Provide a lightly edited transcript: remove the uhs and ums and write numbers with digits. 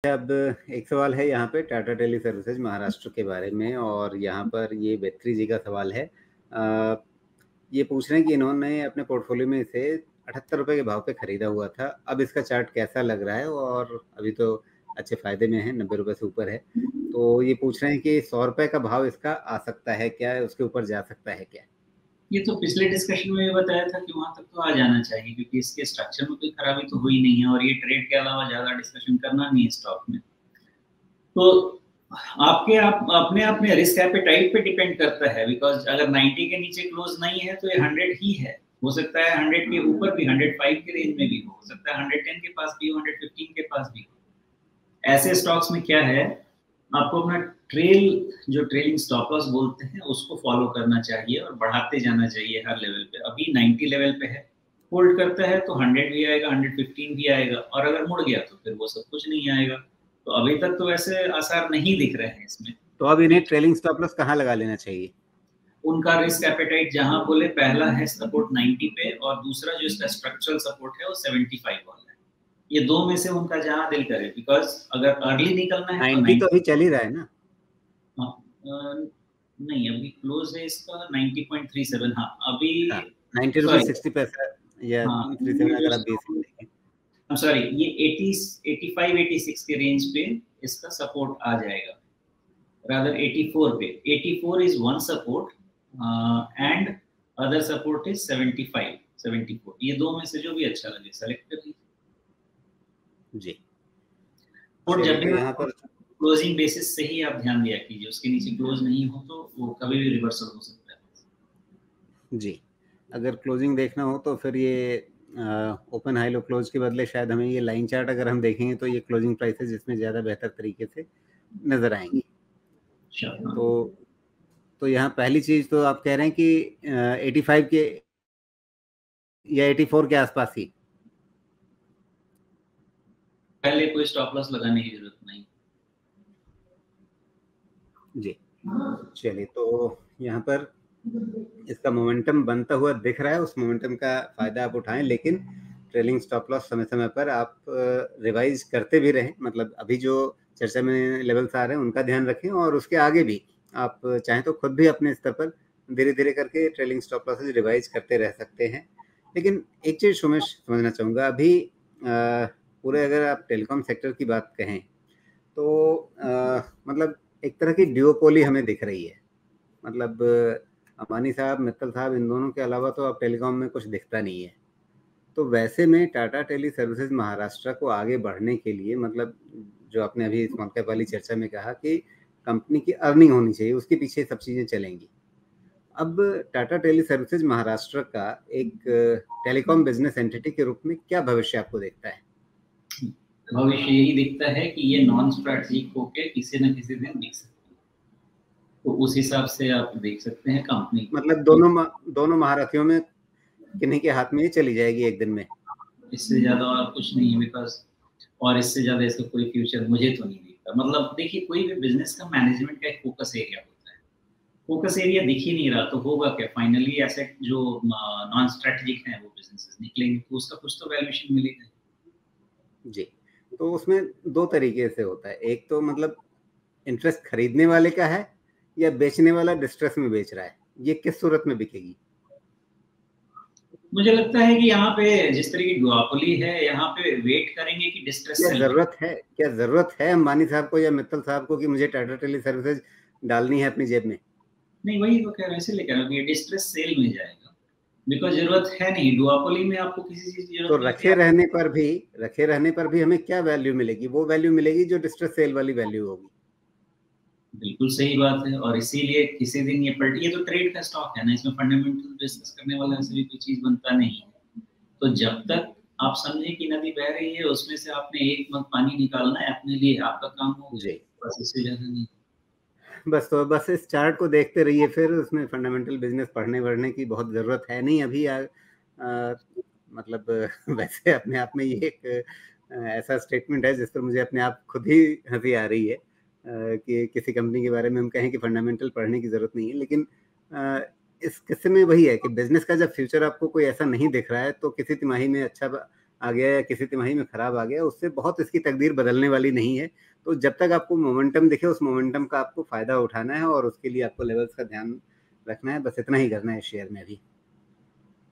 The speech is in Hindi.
अब एक सवाल है यहाँ पे टाटा टेली सर्विसेज महाराष्ट्र के बारे में, और यहाँ पर ये बेत्री जी का सवाल है। ये पूछ रहे हैं कि इन्होंने अपने पोर्टफोलियो में इसे 78 रुपए के भाव पे खरीदा हुआ था, अब इसका चार्ट कैसा लग रहा है, और अभी तो अच्छे फायदे में है, 90 रुपए से ऊपर है। तो ये पूछ रहे हैं कि 100 रुपए का भाव इसका आ सकता है क्या, उसके ऊपर जा सकता है क्या? ये तो पिछले डिस्कशन में बताया था कि वहां तक तो आ जाना चाहिए, क्योंकि इसके स्ट्रक्चर में कोई खराबी तो हुई नहीं है, और ये ट्रेड के अलावा ज्यादा डिस्कशन करना नहीं है स्टॉक में। तो अपने रिस्क एपेटाइट पे डिपेंड करता है, बिकॉज अगर 90 के नीचे क्लोज नहीं है तो ये 100 ही है। हो सकता है 100 के ऊपर भी, 105 के रेंज में भी हो सकता है 110 के पास भी हो, 115 के पास भी हो। ऐसे स्टॉक्स में क्या है, आपको अपना जो ट्रेलिंग स्टॉप लॉस बोलते हैं उसको फॉलो करना चाहिए और बढ़ाते जाना चाहिए हर लेवल पे। अभी 90 लेवल पे है, होल्ड करता है तो 100 भी आएगा, 115 भी आएगा, और अगर मुड़ गया तो फिर वो सब कुछ नहीं आएगा। तो अभी तक तो वैसे आसार नहीं दिख रहे हैं इसमें। तो अब इन्हें ट्रेलिंग स्टॉप लॉस कहाँ लगा लेना चाहिए? उनका रिस्क एपेटाइट जहां बोले, पहला है सपोर्ट 90 पे, और दूसरा जो इसका स्ट्रक्चरल सपोर्ट है वो 75 वाला है। ये दो में से उनका जहां दिल करे, बिकॉज अगर अर्ली निकलना है 90 तो अभी चल ही रहा है ना? नहीं, अभी क्लोज है इसका 90.37। हाँ अभी 90 रुपए 60 पैसा या 37 अगर आप बेसिक देखें। सॉरी, ये 85-86 के रेंज पे इसका सपोर्ट आ जाएगा, rather 84 पे। 84 is one support and other support is 74। ये दो में से जो भी अच्छा लगे सेलेक्ट कर लीजिए जी। और जब भी यहाँ पर क्लोजिंग बेसिस से ही आप ध्यान दिया कीजिए, उसके नीचे क्लोज नहीं हो तो वो कभी भी रिवर्सल हो सकता है जी। अगर क्लोजिंग देखना हो तो फिर ये ओपन हाई लो क्लोज के बदले शायद हमें ये लाइन चार्ट अगर हम देखेंगे तो ये क्लोजिंग प्राइसेस इसमें ज़्यादा बेहतर तरीके से नज़र आएंगी। तो यहाँ पहली चीज़ तो आप कह रहे हैं कि 85 के या 84 के आसपास ही पहले कोई स्टॉप लॉस लगाने की जरूरत नहीं जी। चलिए, तो यहाँ पर इसका मोमेंटम बनता हुआ दिख रहा है, उस मोमेंटम का फायदा आप उठाएं, लेकिन ट्रेलिंग स्टॉप लॉस समय समय पर आप रिवाइज करते भी रहें। मतलब अभी जो चर्चा में लेवल्स आ रहे हैं उनका ध्यान रखें, और उसके आगे भी आप चाहें तो खुद भी अपने स्तर पर धीरे धीरे करके ट्रेलिंग स्टॉप लॉसेज रिवाइज करते रह सकते हैं। लेकिन एक चीज़ सुमेश समझना चाहूँगा, अभी पूरे अगर आप टेलीकॉम सेक्टर की बात कहें तो मतलब एक तरह की ड्यूओपोली हमें दिख रही है। मतलब अंबानी साहब, मित्तल साहब, इन दोनों के अलावा तो अब टेलीकॉम में कुछ दिखता नहीं है। तो वैसे में टाटा टेली सर्विसेज महाराष्ट्र को आगे बढ़ने के लिए, मतलब जो आपने अभी स्मॉल कैप वाली चर्चा में कहा कि कंपनी की अर्निंग होनी चाहिए, उसके पीछे सब चीज़ें चलेंगी। अब टाटा टेली सर्विसेज महाराष्ट्र का एक टेलीकॉम बिजनेस एंटिटी के रूप में क्या भविष्य आपको देखता है? भविष्य यही दिखता है कि ये नॉन स्ट्रैटेजिक होके किसी न किसी दिन दिख सकता है, तो उस हिसाब से आप देख सकते हैं कंपनी। मतलब दोनों महारथियों में किन्हीं के हाथ में ही चली जाएगी एक दिन में? इससे ज्यादा और कुछ नहीं है, बिकॉज और इससे ज्यादा इसका कोई फ्यूचर मुझे तो नहीं दिखता। मतलब देखिए, कोई भी बिजनेस का मैनेजमेंट का एक फोकस एरिया होता है, फोकस एरिया दिख ही नहीं रहा तो होगा क्या? फाइनली एसेट जो नॉन स्ट्रेटेजिक है वो बिजनेसेस निकलेंगे तो उसका कुछ तो वैल्यूएशन मिलेगा जी। तो उसमें दो तरीके से होता है, एक तो मतलब इंटरेस्ट खरीदने वाले का है, या बेचने वाला डिस्ट्रेस में बेच रहा है, ये किस सूरत में बिकेगी? मुझे लगता है कि यहाँ पे जिस तरह की डुओपोली है, यहाँ पे वेट करेंगे कि डिस्ट्रेस क्या जरूरत है अंबानी साहब को या मित्तल साहब को कि मुझे टाटा टेली सर्विसेज डालनी है अपनी जेब में? नहीं, वही तो कह रहे हैं, इसलिए कह रहा हूँ कि डिस्ट्रेस सेल में जाएगा, बिकॉज जरूरत है नहीं। डुओपोली में आपको किसी चीज की जरूरत तो रखे रहने पर भी हमें क्या वैल्यू मिलेगी? वो वैल्यू मिलेगी जो डिस्ट्रेस सेल वाली वैल्यू होगी। बिल्कुल सही बात है, और इसीलिए किसी दिन ये तो ट्रेड का स्टॉक है ना, इसमें फंडामेंटल डिस्कस करने वाला ऐसे भी कोई चीज बनता नहीं है। तो जब तक आप समझे कि नदी बह रही है, उसमें से आपने एक मग पानी निकालना है अपने लिए, आपका काम हो गया, बस इससे ज्यादा नहीं। बस इस चार्ट को देखते रहिए, फिर उसमें फंडामेंटल बिजनेस पढ़ने वढ़ने की बहुत ज़रूरत है नहीं अभी। मतलब वैसे अपने आप में ये एक ऐसा स्टेटमेंट है जिस पर मुझे अपने आप खुद ही हंसी आ रही है कि किसी कंपनी के बारे में हम कहें कि फंडामेंटल पढ़ने की ज़रूरत नहीं है। लेकिन इस किस्से में वही है कि बिजनेस का जब फ्यूचर आपको कोई ऐसा नहीं दिख रहा है तो किसी तिमाही में अच्छा आ गया या किसी तिमाही में खराब आ गया, उससे बहुत इसकी तकदीर बदलने वाली नहीं है। तो जब तक आपको मोमेंटम दिखे, उस मोमेंटम का आपको फायदा उठाना है और उसके लिए आपको लेवल्स का ध्यान रखना है, बस इतना ही करना है शेयर में भी।